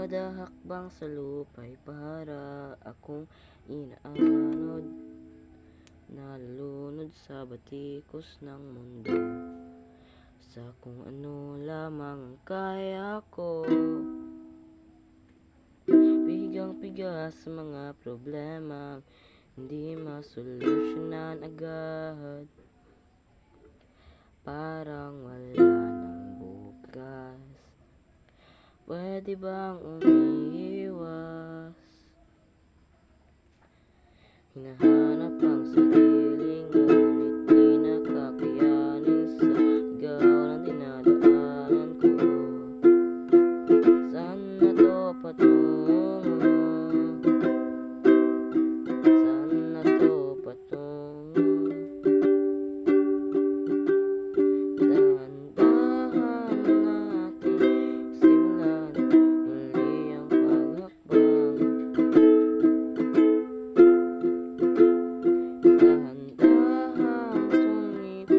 Kada hakbang sa lupa'y para akong inaanod, nalulunod sa batikos ng mundo, sa kung ano lamang ang kaya ko. Pigang-piga sa mga problema, hindi masolusyonan agad. Parang wala nang bukas. Pwede bang umiiwas? Hinahanap ang sarili, ngunit di nakakayanin sa ligaw ng dinadaanan ko. Saan na to patungo? Saan na to patungo? Dahan-dahan natin simulan muli ang paghakbang. Dahan-dahan tumingin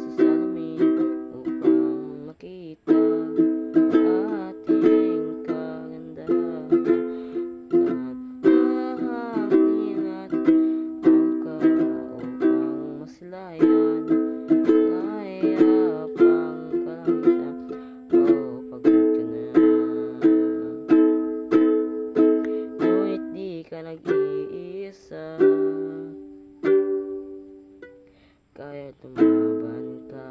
sa salamin upang makita ang ating kagandahan. Dahan-dahan ingat ang ka upang masilayan. Mayayapang ka lang isa, oh pagod ka na. Ngunit di ka nag-iisa, kaya lumaban ka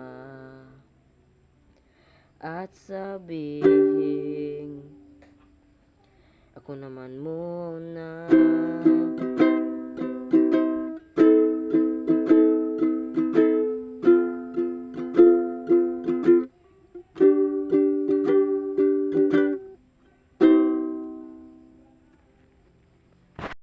at sabihin, ako naman muna.